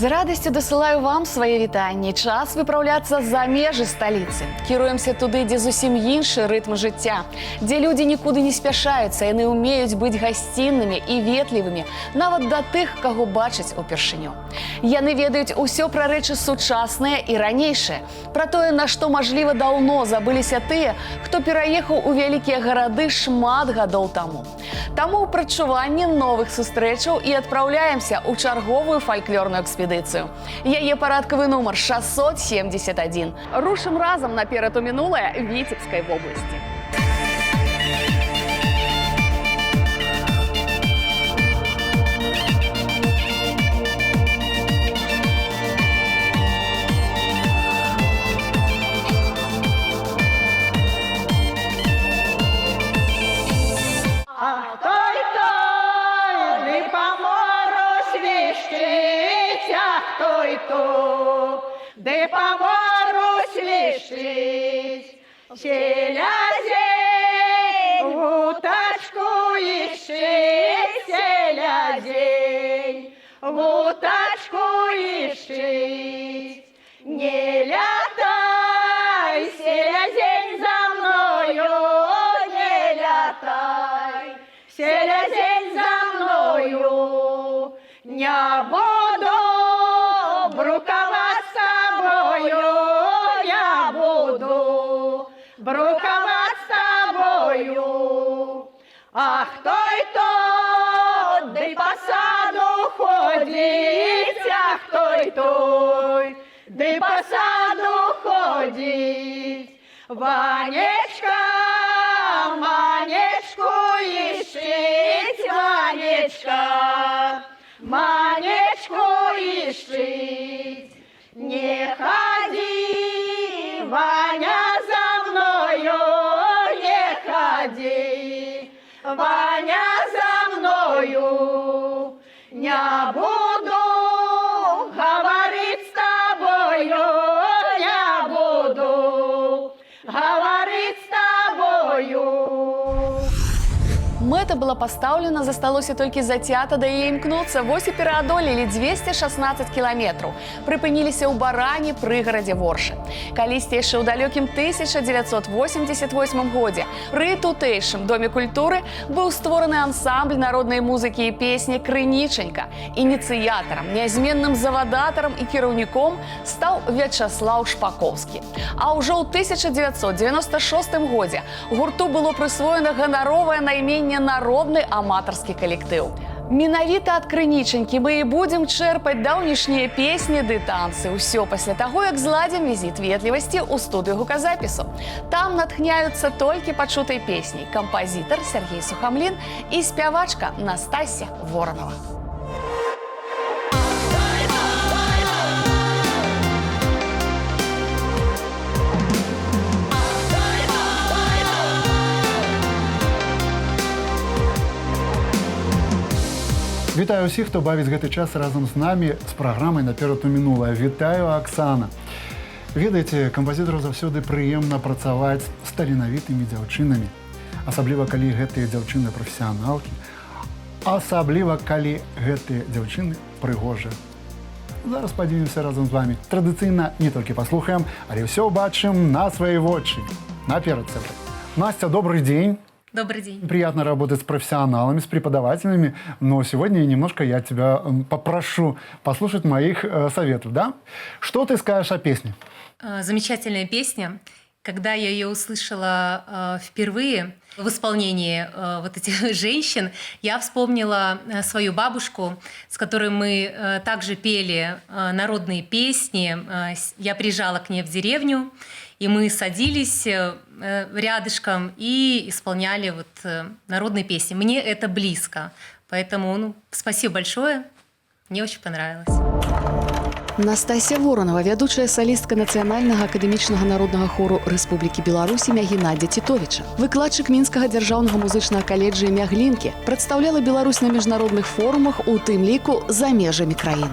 З радасцю дасылаю вам свае вітанні. Час выпраўляцца за межы сталіцы. Кіруемся туды, дзе зусім іншы рытм жыцця, дзе людзі нікуды не спяшаюцца, яны ўмеюць быць гасціннымі і ветлівымі, нават да тых, каго бачаць упершыню. Яны ведаюць усё пра рэчы сучасныя і ранейшыя, пра тое, на што, мажліва, даўно забыліся тыя, хто пераехаў у вялікія гарады шмат гадоў таму. Таму ў прадчуванні новых сустрэчаў і адпраўляемся ў чарговую фальклорную экспедыцыю. Яе парадкавы нумар 671. Рушым разам наперад у мінулае Віцебскай вобласці. Де помору свищить, селязень, уточку ищить, селязень, уточку ищить. Не лятай, селязень, за мною, не лятай, селязень, за мною, не буду бруковать с тобою, я буду бруковать с тобою. Ах, той-то, да и по саду ходить, ах, той-той, да и по саду ходить. Ванечка, Манечку ищить, Ванечка, Манечку ищить. Не ходи, Ваня, за мною, не ходи, Ваня, за мною. Не буду говорить с тобою, не буду говорить с тобою. Мэта была пастаўлена, засталося толькі зацята да яе імкнуцца. Вось і пераадолелі 216 кіламетраў. Прыпыніліся ў Баране, прыгарадзе Воршы. Калісьці яшчэ ў далёкім 1988 годзе пры тутэйшым Доме культуры быў створаны ансамбль народнай музыкі і песні «Крынічанька». Ініцыятарам, нязменным завадатарам і кіраўніком стаў Вячаслаў Шпаковскі. А ўжо ў 1996 годзе гурту было прысвоена ганаровае найменне народны аматарскі калектыў. Менавіта ад «Крынічанькі» мы і будзем чэрпаць даўнішнія песні ды танцы. Усё пасля таго, як зладзім візіт ветлівасці ў студыю гуказапісу. Там натхняюцца толькі пачутай песняй кампазітар Сергей Сухамлін і спявачка Настасья Воронова. Вітаю ўсіх, хто бавіць гэты час разам з намі з праграмай «Наперад у мінулае». Вітаю, Аксана. Ведаеце, кампазітару заўсёды прыемна працаваць з таленавітымі дзяўчынамі. Асабліва, калі гэтыя дзяўчыны прафесіяналкі. Асабліва, калі гэтыя дзяўчыны прыгожыя. Зараз падзівімся разам з вамі. Традыцыйна не толькі паслухаем, але ўсё бачым на свае вочы. Наперад, сябры. Настя, добрый день. Добрый день. Приятно работать с профессионалами, с преподавателями, но сегодня немножко я тебя попрошу послушать моих советов, да? Что ты скажешь о песне? Замечательная песня. Когда я ее услышала впервые в исполнении вот этих женщин, я вспомнила свою бабушку, с которой мы также пели народные песни. Я приезжала к ней в деревню, и мы садились рядышком и исполняли вот народные песни. Мне это близко, поэтому спасибо большое, мне очень понравилось. Настасья Воронова, вядучая салістка Нацыянальнага акадэмічнага народнага хору Рэспублікі Беларусь імя Геннадзя Тітовіча. Выкладчык Мінскага дзяржаўнага музычнага каледжа імя Глінкі, прадстаўляла Беларусь на міжнародных форумах, у тым ліку за межамі краіны.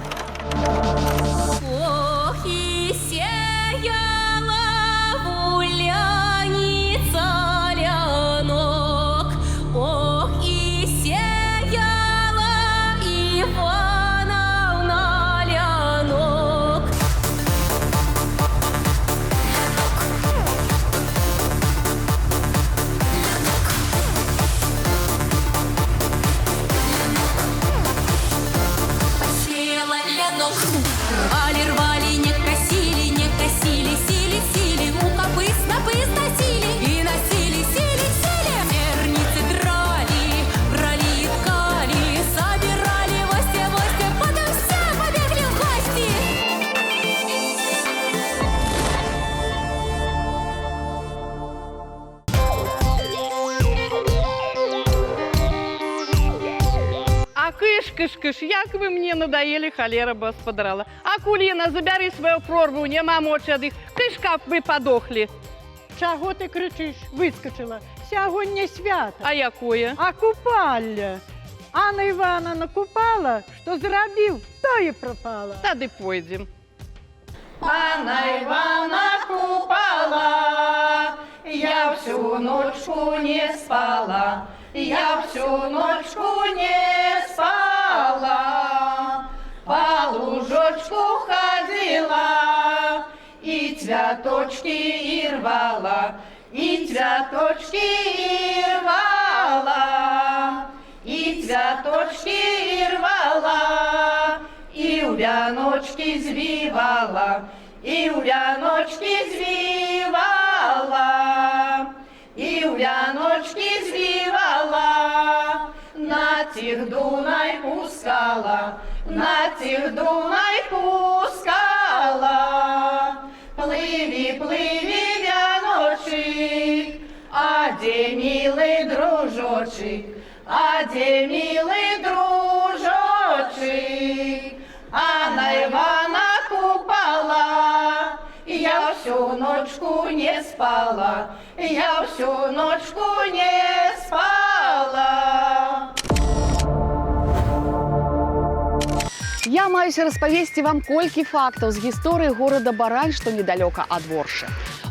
кыш, як вы мне надоели, холера бы спадрала. Акулина, забери свою прорву, нема мочи ад іх. Кыш, каб вы подохли. Чого ти кричиш? Вискочила. Сьогодні свято. А якое? А купальня. Анна Івановна накупала, що зробив, то і пропала. Тады пойдем. Анна Ивана купала, я всю ночку не спала, я всю ночку не спала, по лужочку ходила, и цветочки и рвала, и цветочки и рвала, и цветочки и рвала. И у вяночки звивала, и у вяночки звивала, и у вяночки звивала, на тих Дунай пускала, на тих Дунай пускала. Пливи, пливи, вяночек, а де милый дружочек, а де милый дружочек. Анна Ивана купала, я всю ночку не спала, я всю ночку не спала. Я маюся распавесці вам колькі фактаў з гісторыі горада Барань, што недалёка ад Воршы.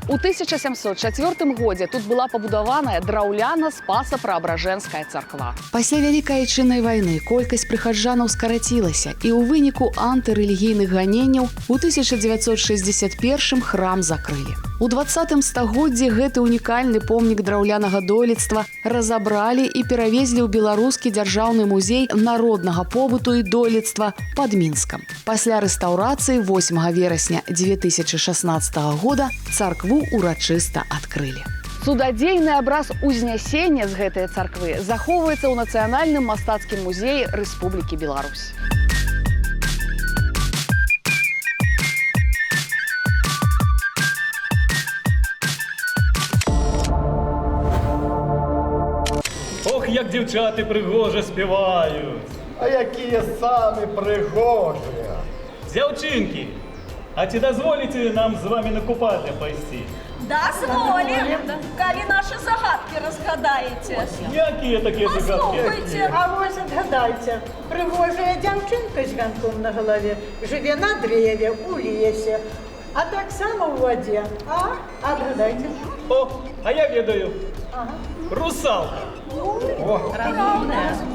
У 1704 годзе тут была пабудаваная драўляна-спаса-праабражэнская царква. Пасля Вялікай Айчыннай вайны колькасць прыхаджанаў скарацілася, і ў выніку антырэлігійных ганенняў у 1961 храм закрылі. У 20 стагоддзі гэты унікальны помнік драўлянага дойлідства разабралі і перавезлі ў беларускі дзяржаўны музей народнага побыту і дойлідства пад Мінскам. Пасля рэстаўрацыі 8 верасня 2016 года царкву урачыста адкрылі. Цудадзейны абраз узнясення з гэтай царквы захоўваецца ў Нацыянальным мастацкім музеі Рэспублікі Беларусь. Ох, як дівчата пригоже співають. А які самі пригожі. Дзяўчынкі, а ці дозволите нам з вами на купальня пойти? Дозволим, коли наши загадки разгадаете. Якія такі загадки? Послухайте. А ось отгадайте, пригожая дівчинка з вянком на голові живе на древі, у лісі, а так само в воді. А? Отгадайте. О, а я ведаю. Ага. Русалка.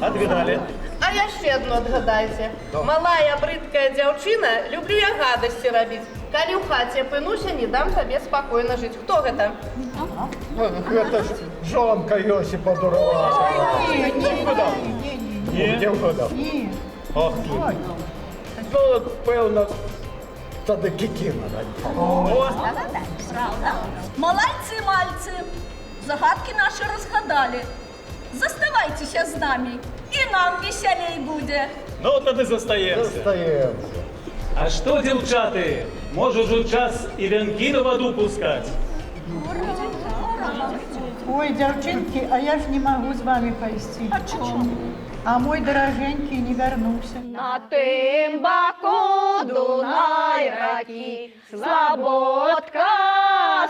Отгадали. А яшчэ одно адгадайце. Малая брыдкая дзяўчына, люблю я гадасці рабіць. Калі ў хаце апынуся, не дам табе спакойна жыць. Хто гэта? Гэта ж жонка Йосипа Дурова. Не вгадав. Ох ти. Ну, певно, тоді Кікіна. О, Правда. Малайцы-мальцы, загадки наши разгадали. Заставайтеся с нами, и нам веселей буде. ну тоді застаємося. Остаємося. А що, дівчати, може ж час і вянки на воду пускать? Ой, девчонки, а я ж не могу с вами пойти. А чому? А мой дорогенький не вернулся. На тим баку Дунай раки, слободка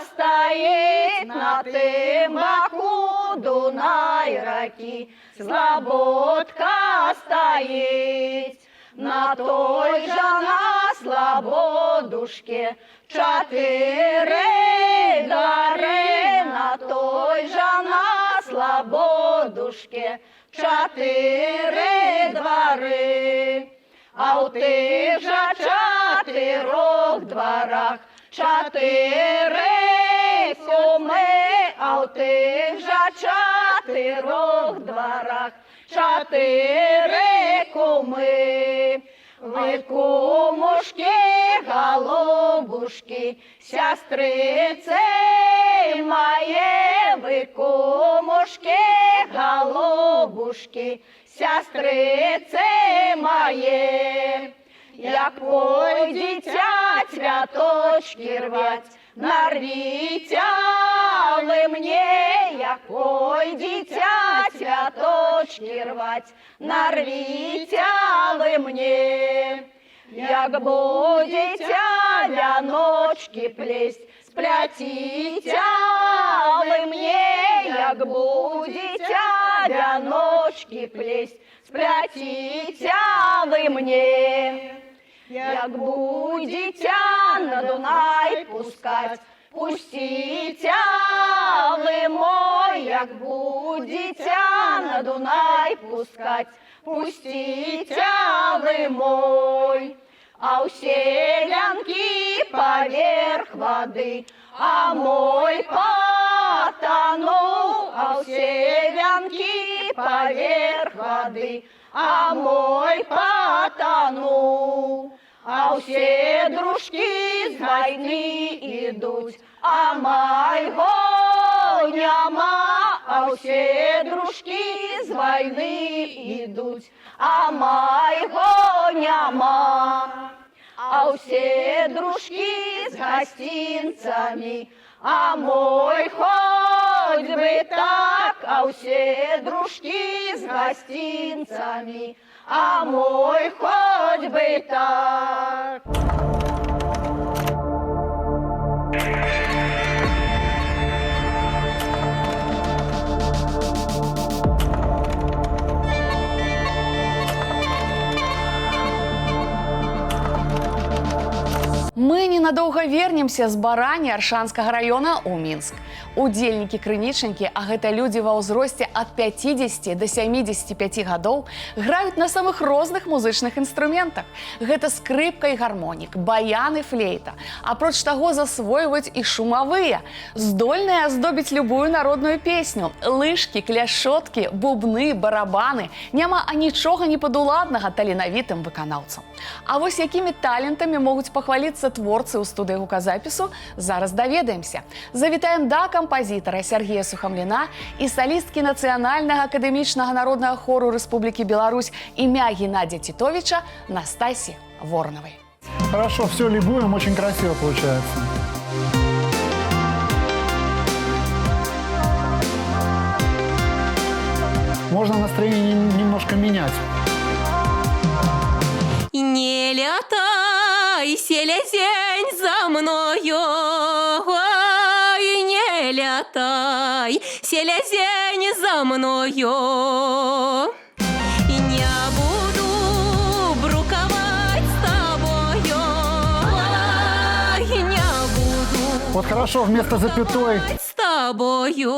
стоїть. На тим баку Дунай раки, слободка стоїть. На той же на слободушке 4 двори. На той же на слободушке 4 двори. А у тих же 4 дворах 4 куми. А у тих же 4 дворах 4 куми. Ви кумушки, голубушки, сестриці моє. Ви кумушки, голубушки, сестриці моє. Як пойдете цвяточки рвать, нарвите вы мне. Як пойдете цвяточки рвать, нарвите як будете вяночки плесть, сплятите вы мне, як будете вяночки плесть, сплятите вы мне. Як будете на Дунай пускать, пустите вы мой, як будете на Дунай пускать, пустите вы мой. А у селянки поверх воды, а мой потонул. А у селянки поверх воды, а мой потонул. А все дружки з войны идут, а моего нема. А все дружки з войны идут, а моего нема. А все дружки с гостинцами, а мой хоть бы так. А все дружки с гостинцами, а мой хоть бы так. Мы ненадолго вернемся з барані Аршанскага района ў Мінск. Удзельнікі крынічнікі, а гэта людзі ва ўзросце ад 50 до 75 гадоў, граюць на самых розных музычных інструментах. Гэта скрыпка і гармонік, баян і флейта. Апроч таго засвойваюць і шумавыя, здольныя аздобіць любую народную песню. Лыжкі, кляшоткі, бубны, барабаны. Няма анічога непадуладнага таленавітым выканаўцам. А вось якімі талентамі могуць пахваліцца творцы ў студыі гуказапісу, зараз даведаемся. Завітаем да кампазітара Сергея Сухамліна і салісткі Нацыянальнага акадэмічнага народнага хору Рэспублікі Беларусь імя Геннадия Титовича Настасьи Вороновой. Хорошо, все либуем, очень красиво получается. Можно настроение немножко менять. Не летай, селезень, за мною, ой, не летай, селезень, за мною. И не буду бруковать с тобою, ой, не буду Вот хорошо, вместо запятой. с тобою.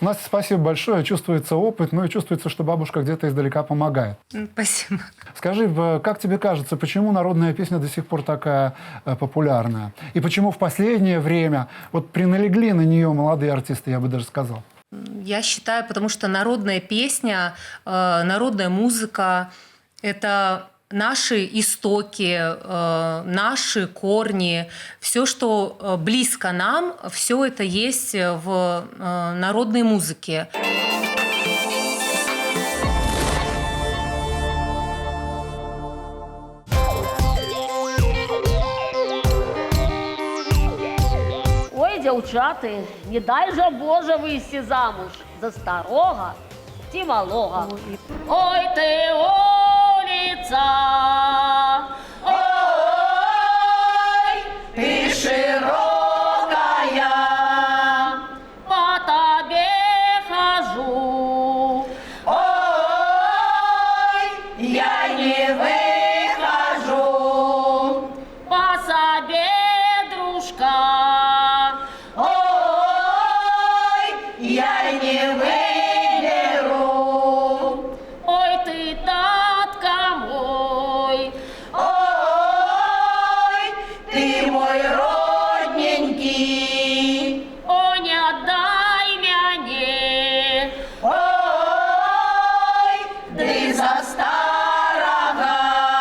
Настя, спасибо большое. Чувствуется опыт, но и чувствуется, что бабушка где-то издалека помогает. Спасибо. Скажи, как тебе кажется, почему народная песня до сих пор такая популярная? И почему в последнее время вот приналегли на нее молодые артисты, я бы даже сказал? Я считаю, потому что народная песня, народная музыка – это наши истоки, наши корни, все, что близко нам, все это есть в народной музыке. Ой, дзяўчаты, не дай жа Божа выйсці замуж за старога ці малога. Ой, ты улица, ой, ты широкая, по тебе хожу, ой, я не выхожу, по себе дружка. Я не выберу, ой, ты татка мой, ой, ты мой родненький, о, не отдай меня, ой, ты за старого,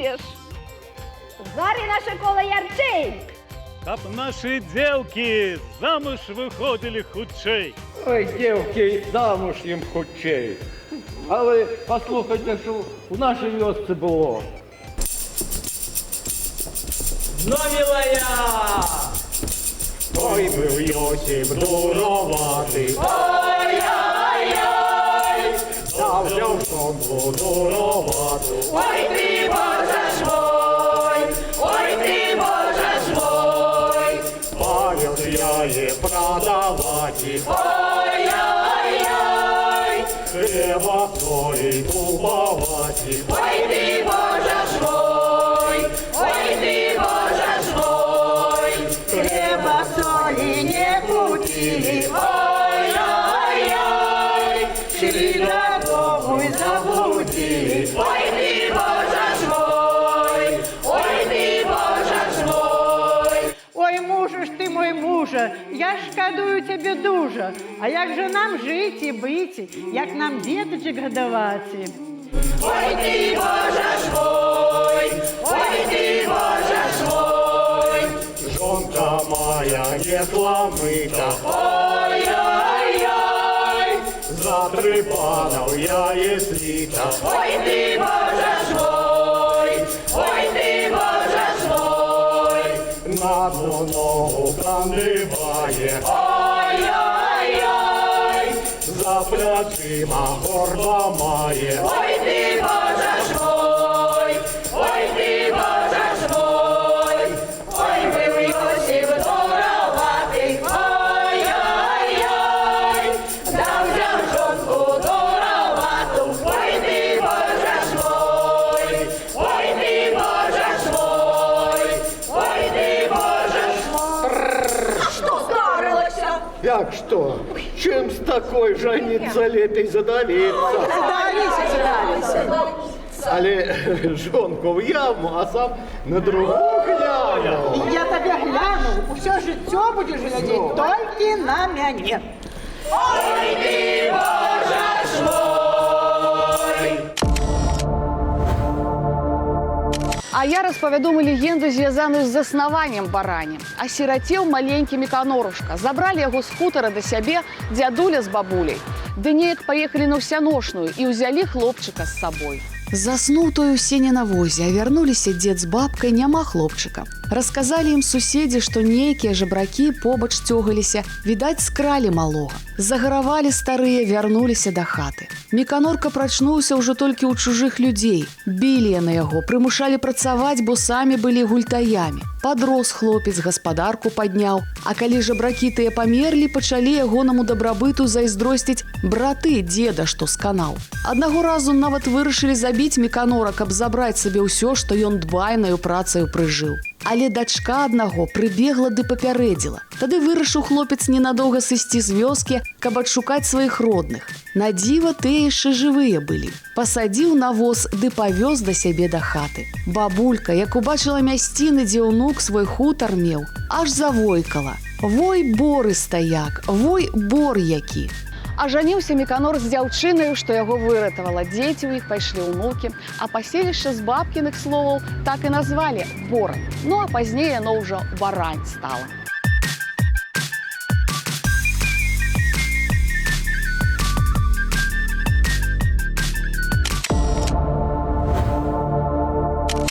будеш. Зарі наше коло ярчей. Каб наші дівки замуж виходили худшей. Ой, дівки, замуж їм худчей. Але послухайте, що в нашій вёсці було. Но, милая! Ой, був Йосип дуроватий. Ой-ой-ой, Я взяв жонку дуровату. ой ти, Боже ж мой, ой ти, Боже ж мой. Павел я її продавати. Ой-ой-ой, Хліба солі купувати. ой ти, Боже ж мой, ой ти, Боже ж мой. Хлеба, соли не купили. Ой-ой-ой, Шли дорогу и заблудили. ой ти, Боже ж мой, ой ти, Боже ж мой. Ой, мужа ж ти мой мужа, я шкодую тебе дуже. А як же нам жити і бити, як нам діточок годувати? Ой ти, Боже ж мой, ой ти, Боже ж мой. Жонка моя не зламита. Ой-ой-ой, За 3 панов я є сліта. ой ти, Боже ж мой, ой ти, Боже ж мой. На одну ногу кандиває. Ой-ой-ой, За плечима горба має. ой ти, Боже ж мой, ой ти, Боже ж мой. Ой, був Йосип дуроватий, ой-ой-ой, да взяв жонку дуровату, ой ти, Боже ж мой, ой ти, Боже ж мой, ой ти, Боже ж мой. А що здарилося? Як що? Чим з такою жениться лепей задавиться? Але жонку в яму, а сам на другу гляну. Я тебе гляну, усе життя будеш глядеть тільки на мене. Ой ти, Боже ж мой. А я распавядому легенду, звязаную з заснаваннем барані. Асірацеў маленькі Міканорушка. Забралі яго з хутара да сябе дзядуля з бабуляй. Ды неяк паехалі на ўсяношную і ўзялі хлопчыка з сабой. Заснуў той у сене на возе, а вярнуліся дзед з бабкай, няма хлопчыка. Расказалі ім суседзі, што нейкія жабракі побач цёгаліся, відаць, скралі малога. Загаравалі старыя, вярнуліся да хаты. Міканорка прачнуўся ўжо толькі ў чужых людзей. Білі яны яго, прымушалі працаваць, бо самі былі гультаямі. Падрос хлопец, гаспадарку падняў. А калі жабракі тыя памерлі, пачалі ягонаму дабрабыту зайздросціць браты дзеда, што сканаў. Аднаго разу нават вырашылі забіць Міканора, каб забраць сабе ўсё, што ён дбайнаю працаю прыжыў. Але дачка аднаго прыбегла ды папярэдзіла. Тады вырашыў хлопец ненадоўга сысці з вёскі, каб адшукаць сваіх родных. На дзіва тыя яшчэ жывыя былі. Пасадзіў на воз ды павёз да сябе да хаты. Бабулька, як убачыла мясціны, дзе ўнук свой хутар меў, аж завойкала. Вой, боры стаяк, вой, бор які. А жаніўся Міканор з дзяўчынаю, што яго выратавала. Дзеці ў іх пайшлі ўнукі, а паселішча з бабкіных словаў так і назвалі Борай. Ну а пазней яно ўжо Барань стала.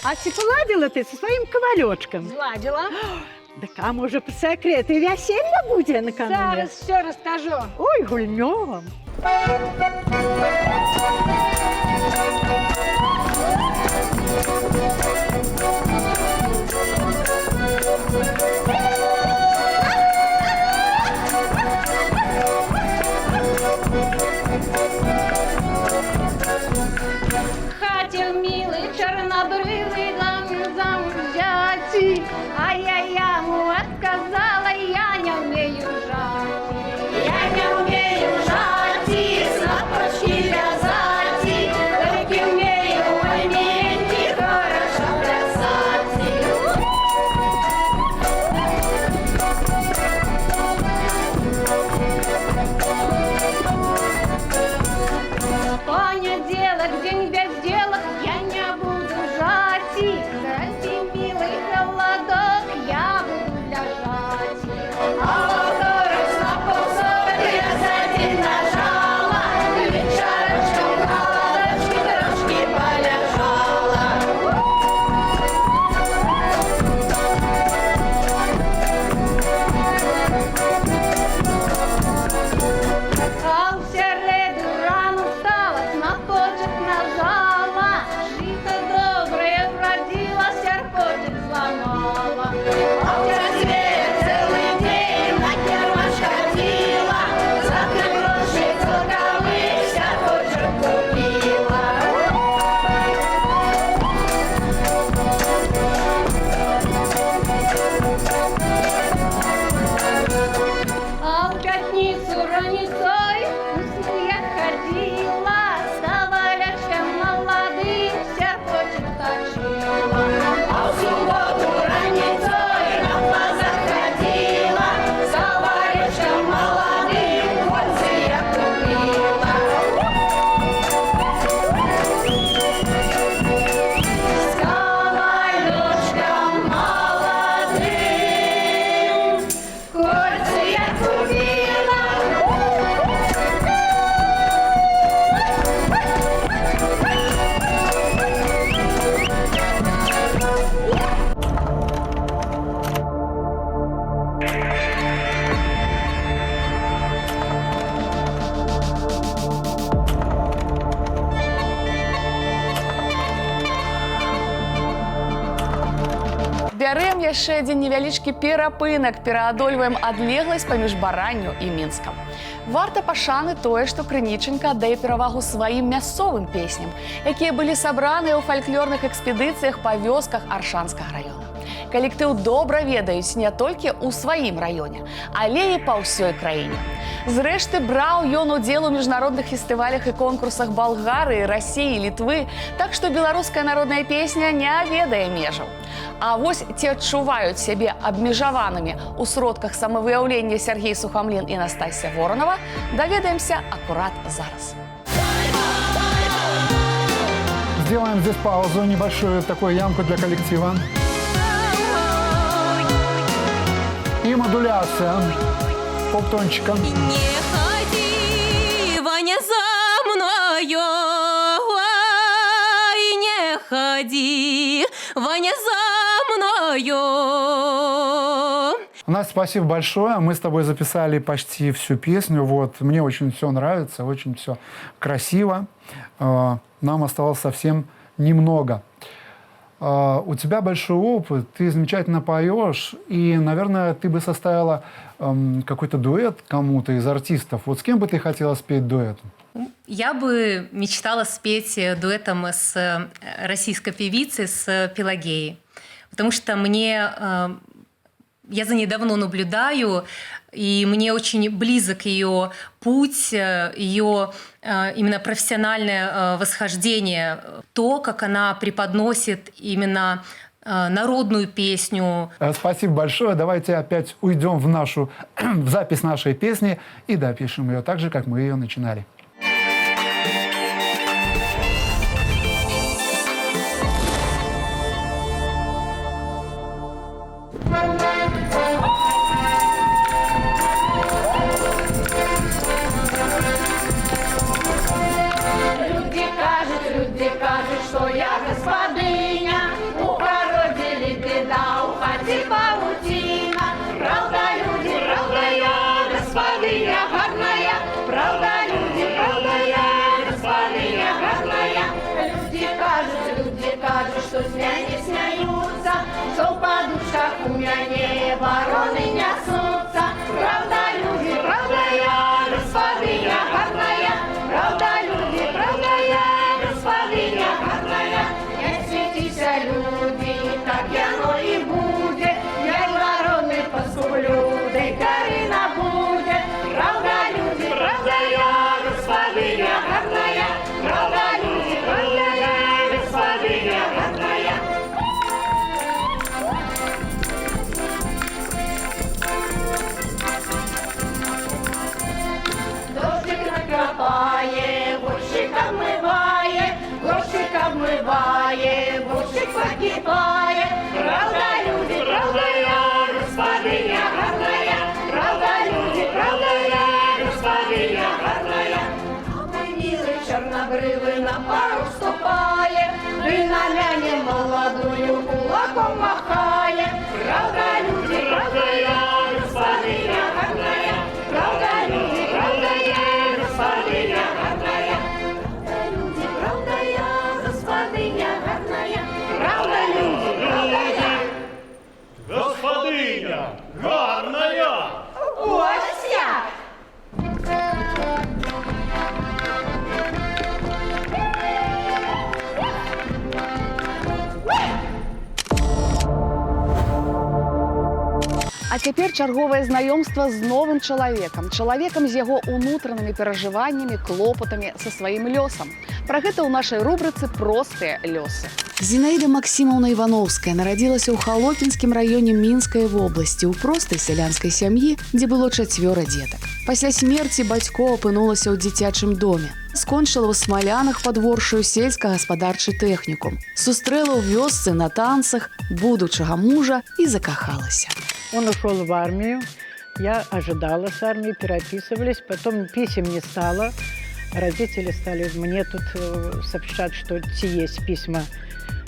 А ці поладила ти зі своїм ковальочком? Зладила. Так, а може по секрету весілля буде накануне? Зараз все розкажу. Ой, гульньо. Хатів милий, чорнобривий, взяті, а я яму отказала, я не вмію жати. Я не вмію жати, снопочки вязати, тільки вмію в моменті хорошо плясати. Понеділок, день без ділок, я не буду жати. бярэм яшчэ адзін невялічкі перапынак, пераадольваем адлегласць паміж Баранню і Мінскам. Варта пашаны тое, што Крыніченка аддае перавагу сваім мясцовым песням, якія былі сабраныя ў фальклорных экспедыцыях па вёсках Аршанскага раёна. Калектыў добра ведаюць не толькі ў сваім раёне, але і па ўсёй краіне. Зрэшты, браў ён удзел у міжнародных фестывалях і конкурсах Балгарыі, Расіі, Літвы, так што беларуская народная песня не ведае межаў. А вось ці адчуваюць сябе абмежаванымі ў сродках самавыяўлення Сергей Сухамлін і Настасья Воронова, даведаемся акурат зараз. Сделаем здесь паузу, небольшую такую ямку для коллектива. И модуляция полтончика. Не ходи, Ваня, за мною, ой, не ходи, Ваня, за мною. Настя, спасибо большое. Мы с тобой записали почти всю песню. Вот. Мне очень все нравится, очень все красиво. Нам осталось совсем немного. У тебя большой опыт, ты замечательно поешь, и, наверное, ты бы составила какой-то дуэт кому-то из артистов. Вот с кем бы ты хотела спеть дуэтом? Я бы мечтала спеть дуэтом с российской певицей, с Пелагеей. Потому что я за ней давно наблюдаю, и мне очень близок ее путь, ее именно профессиональное восхождение, то, как она преподносит именно народную песню. Спасибо большое. Давайте опять уйдем в запись нашей песни и допишем ее так же, как мы ее начинали. Люди кажуть, що я господиня, у городі біда, у хаті паутина. Правда, люди, правда, я господиня гарная. Правда, люди, правда, я господиня гарная. Люди кажуть, що з мене сміються, що в подушках у мене ворони несуться. Правда, люди, правда, я господиня гарная. Правда, люди, правда, я господиня гарная. Не світіться, люди, так яно і буде. Я й ворони поскублю, да й Карина буде. Правда, люди, правда, я господиня гарная. Правда, люди, правда, я господиня гарная. Дождик накрапає, борщик обмиває, борщик обмиває, борщик покипає. Правда, люди, правда, я господиня гарная. Правда, люди, правда, я господиня гарная. А мой милый чернобрывый на пару вступає, и на мяне молодую кулаком махає. Правда, люди, правда, я господиня гарная. Правда, люди, правда, я господиня гарная. Правда, люди, правда, я господиня гарная. Правда, люди, правда, я Господиня гарная! ось я. А цяпер чарговае знаёмства з новым чалавекам з яго ўнутранымі перажываннямі, клопатамі, са сваім лёсам. Пра гэта ў нашай рубрыцы «Простыя лёсы». Зінаіда Максімаўна Івановская нарадзілася ў Халопінскім раёне Мінскай вобласці ў простай сялянскай сям'і, дзе было 4 дзетак. Пасля смерці бацькоў апынулася ў дзіцячым доме. Скончыла ў Смалянах падворшую сельска-гаспадарчы тэхнікум. Сустрэла ў вёсцы на танцах будучага мужа і закахалася. Он ушел в армию, я ожидала с армии, переписывались, потом писем не стало. Родители стали мне тут сообщать, что есть письма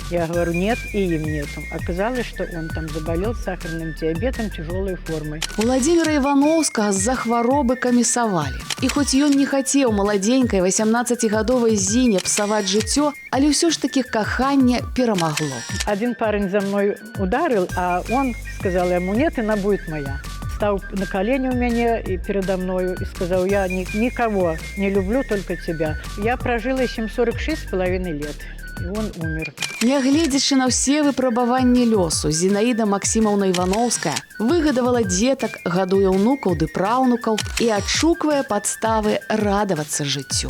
Я говорю, нет, и им нету. Оказалось, что он там заболел сахарным диабетом тяжелой формой. Владимира Івановскага з-за хваробы камісавалі. І хоць ён не хацеў маладзенькай 18-гадовай Зіне псаваць жыццё, але ўсё ж таки каханне перамагло. Один парень за мной ударил, а он сказал ему, нет, она будет моя. Стал на колени у меня и передо мною и сказал, я никого не люблю, только тебя. Я прожила с ним 46,5 лет, и он умер. Нягледзячы на ўсе выпрабаванні лёсу, Зінаіда Максімаўна Івановская выгадавала дзетак, гадуе ўнукаў ды праўнукаў і адшуквае падставы радавацца жыццю.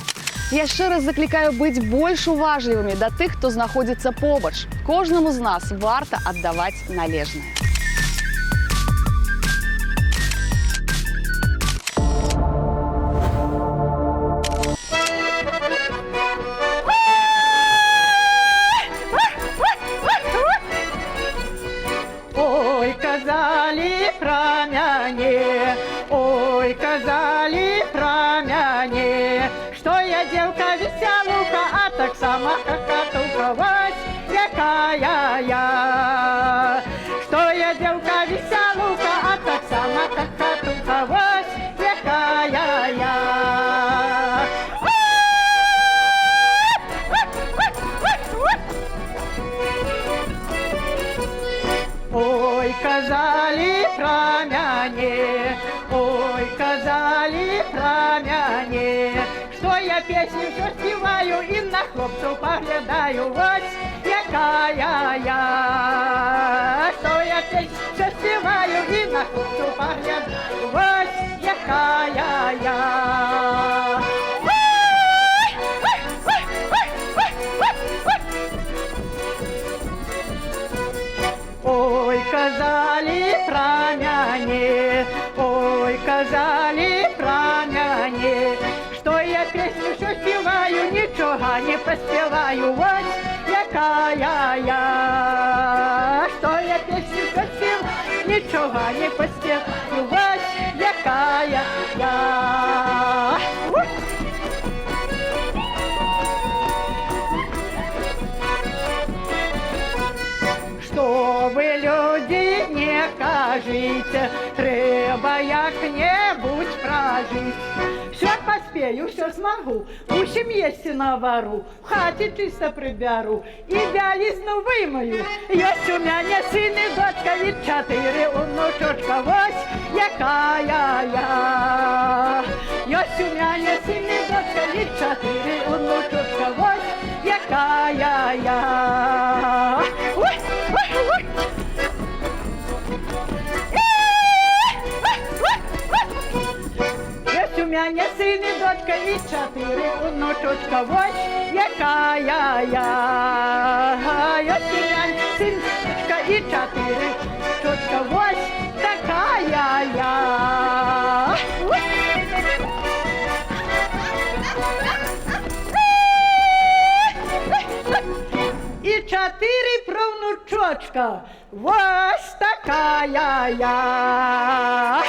Яшчэ раз заклікаю быць больш уважлівымі да тых, хто знаходзіцца побач. Кожнаму з нас варта аддаваць належнае. Ой, казали про мяне, ой, казали про мяне, что я девка веселуха, а так сама хохотуха, вось якая я. Что я девка веселуха, а так сама хохотуха, вось якая я. Ой, казали про мяне, ой, казали про мяне, что я песню все спеваю и на хлопцев поглядаю, вот якая я. Что я песню все спеваю и на хлопцев поглядаю, вот якая я. Ой, казали про мяне, ой, казали про мяне, что я песню все спеваю, ничего не поспеваю, вот якая я. Что я песню все спеваю, ничего не поспеваю, вот якая я. Что вы, люди, не кажите, треба як-небудь прожить. Все поспею, все смогу, у сім'ї навару, в хаті чисто приберу і вялізну вимою. Єсть у мене син і дочка і 4 онучочка, ось якая я. Єсть у мене син і дочка і 4 онучочка, ось якая я. Ой, ой, ой. Єсть у мене син і дочка і 4 онучочка, ось якая я. Єсть у мене син і дочка і 4 онучочка, ось такая я. І 4 правнучочка, ось такая я.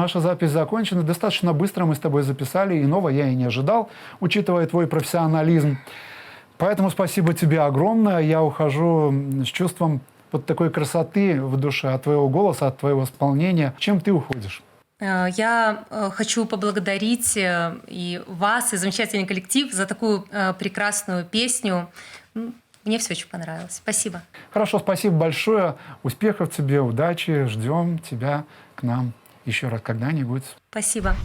наша запись закончена. Достаточно быстро мы с тобой записали, иного я и не ожидал, учитывая твой профессионализм. Поэтому спасибо тебе огромное. Я ухожу с чувством вот такой красоты в душе от твоего голоса, от твоего исполнения. Чем ты уходишь? Я хочу поблагодарить и вас, и замечательный коллектив за такую прекрасную песню. Мне все очень понравилось. Спасибо. Хорошо, спасибо большое. Успехов тебе, удачи. Ждем тебя к нам еще раз когда-нибудь. Спасибо.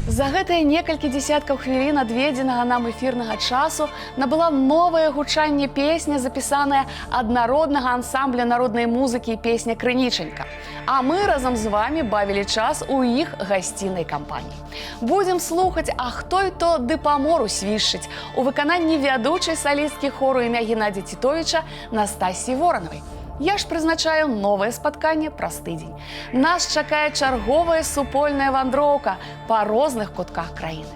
За гэтыя некалькі дзесяткаў хвілін адведзенага нам эфірнага часу набыла новае гучанне песня, запісаная ад народнага ансамбля народнай музыкі і песня «Крынічанька». А мы разам з вами бавілі час у іх гасцінай кампаніі. Будзем слухаць «А хто і то ды па мору свішчыць» у выкананні вядучай салісткі хору імя Геннадзя Тітовіча Настасіі Воранавай. Я ж прызначаю новае спатканне праз тыдзень. Нас чакае чарговая супольная вандроўка па розных кутках краіны.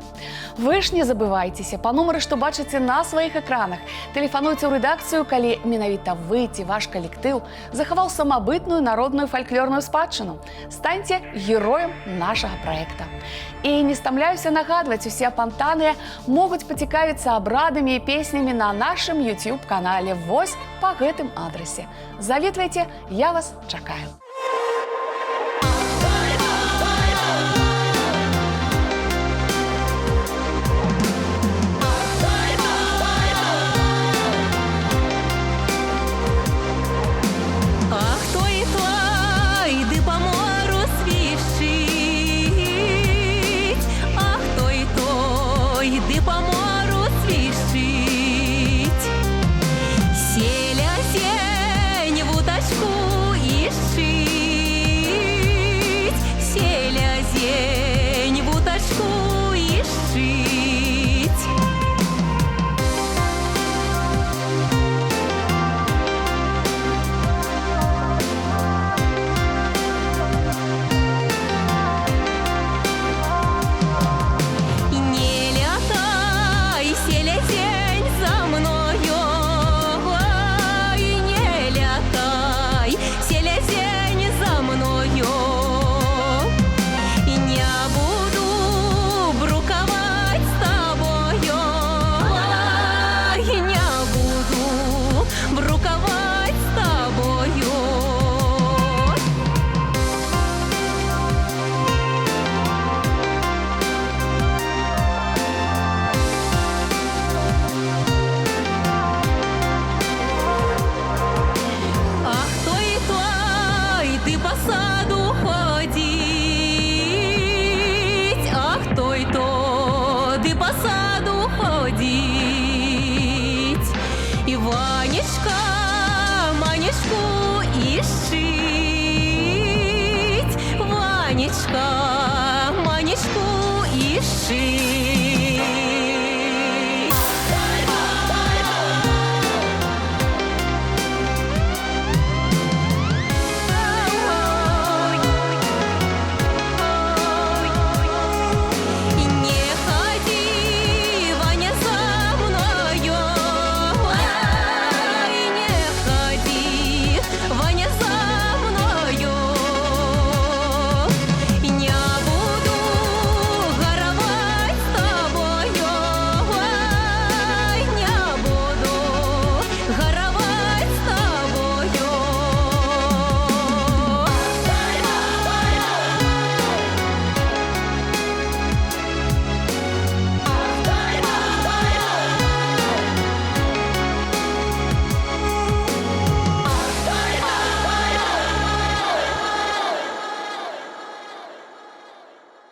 Вы ж не забывайцеся, па нумары, што бачыце на сваіх экранах, тэлефануйце ў рэдакцыю, калі менавіта вы ці ваш калектыў захаваў самабытную народную фальклорную спадчыну. Станьце героем нашага праекта. І не стамляюся нагадваць, усе апантаныя могуць пацікавіцца абрадамі і песнямі на нашым YouTube-канале вось па гэтым адрасе. Завітвайце, я вас чакаю. Иванечка.